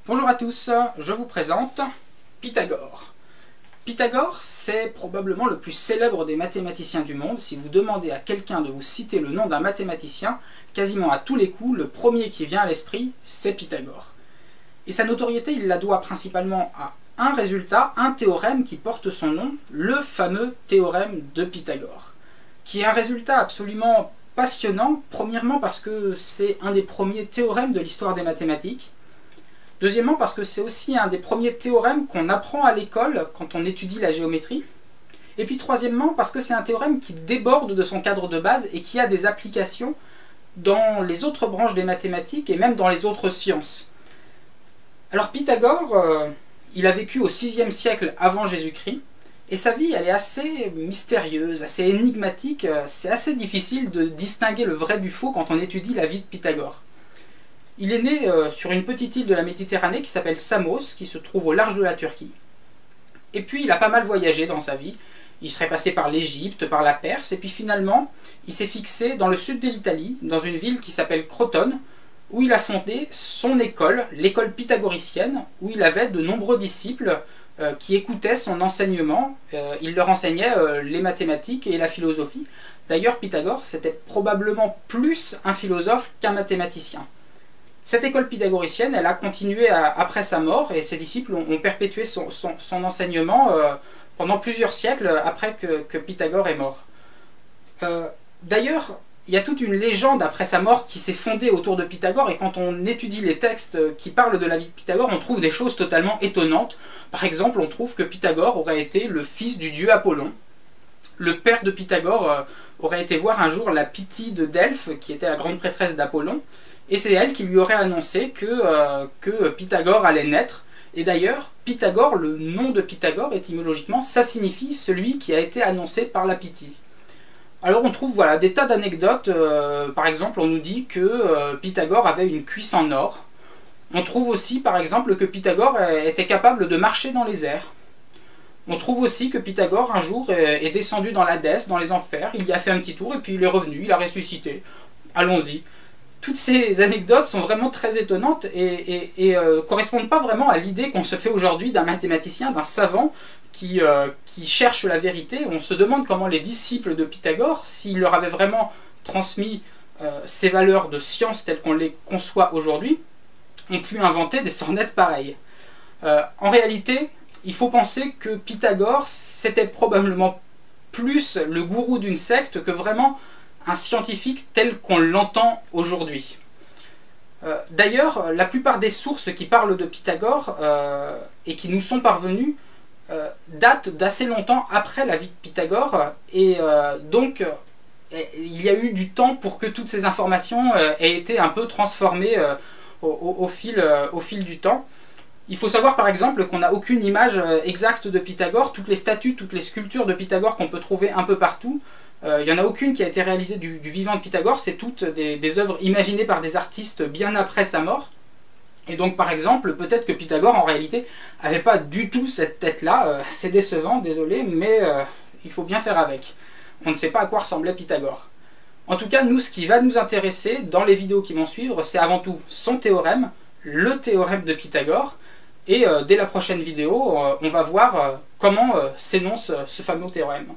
Bonjour à tous, je vous présente Pythagore. Pythagore, c'est probablement le plus célèbre des mathématiciens du monde. Si vous demandez à quelqu'un de vous citer le nom d'un mathématicien, quasiment à tous les coups, le premier qui vient à l'esprit, c'est Pythagore. Et sa notoriété, il la doit principalement à un résultat, un théorème qui porte son nom, le fameux théorème de Pythagore, qui est un résultat absolument passionnant, premièrement parce que c'est un des premiers théorèmes de l'histoire des mathématiques. Deuxièmement, parce que c'est aussi un des premiers théorèmes qu'on apprend à l'école quand on étudie la géométrie. Et puis troisièmement, parce que c'est un théorème qui déborde de son cadre de base et qui a des applications dans les autres branches des mathématiques et même dans les autres sciences. Alors Pythagore, il a vécu au 6e siècle avant Jésus-Christ, et sa vie, elle est assez mystérieuse, assez énigmatique. C'est assez difficile de distinguer le vrai du faux quand on étudie la vie de Pythagore. Il est né sur une petite île de la Méditerranée qui s'appelle Samos, qui se trouve au large de la Turquie. Et puis il a pas mal voyagé dans sa vie. Il serait passé par l'Égypte, par la Perse, et puis finalement, il s'est fixé dans le sud de l'Italie, dans une ville qui s'appelle Crotone, où il a fondé son école, l'école pythagoricienne, où il avait de nombreux disciples qui écoutaient son enseignement. Il leur enseignait les mathématiques et la philosophie. D'ailleurs, Pythagore, c'était probablement plus un philosophe qu'un mathématicien. Cette école pythagoricienne, elle a continué après sa mort, et ses disciples ont perpétué son enseignement pendant plusieurs siècles après que Pythagore est mort. D'ailleurs, il y a toute une légende après sa mort qui s'est fondée autour de Pythagore, et quand on étudie les textes qui parlent de la vie de Pythagore, on trouve des choses totalement étonnantes. Par exemple, on trouve que Pythagore aurait été le fils du dieu Apollon. Le père de Pythagore aurait été voir un jour la Pythie de Delphes, qui était la grande prêtresse d'Apollon, et c'est elle qui lui aurait annoncé que Pythagore allait naître. Et d'ailleurs, Pythagore, le nom de Pythagore, étymologiquement, ça signifie celui qui a été annoncé par la Pythie. Alors on trouve voilà, des tas d'anecdotes. Par exemple, on nous dit que Pythagore avait une cuisse en or. On trouve aussi, par exemple, que Pythagore était capable de marcher dans les airs. On trouve aussi que Pythagore, un jour, est descendu dans l'Hadès, dans les enfers. Il y a fait un petit tour et puis il est revenu, il a ressuscité. Allons-y. Toutes ces anecdotes sont vraiment très étonnantes et correspondent pas vraiment à l'idée qu'on se fait aujourd'hui d'un mathématicien, d'un savant qui cherche la vérité. On se demande comment les disciples de Pythagore, s'il leur avait vraiment transmis ces valeurs de science telles qu'on les conçoit aujourd'hui, ont pu inventer des sornettes pareilles. En réalité, il faut penser que Pythagore, c'était probablement plus le gourou d'une secte que vraiment un scientifique tel qu'on l'entend aujourd'hui. D'ailleurs, la plupart des sources qui parlent de Pythagore et qui nous sont parvenues datent d'assez longtemps après la vie de Pythagore, et donc il y a eu du temps pour que toutes ces informations aient été un peu transformées au fil du temps. Il faut savoir par exemple qu'on n'a aucune image exacte de Pythagore. Toutes les statues, toutes les sculptures de Pythagore qu'on peut trouver un peu partout, il n'y en a aucune qui a été réalisée du vivant de Pythagore. C'est toutes des œuvres imaginées par des artistes bien après sa mort. Et donc par exemple, peut-être que Pythagore en réalité n'avait pas du tout cette tête-là. C'est décevant, désolé, mais il faut bien faire avec. On ne sait pas à quoi ressemblait Pythagore. En tout cas, nous, ce qui va nous intéresser dans les vidéos qui vont suivre, c'est avant tout son théorème, le théorème de Pythagore. Et dès la prochaine vidéo, on va voir comment s'énonce ce fameux théorème.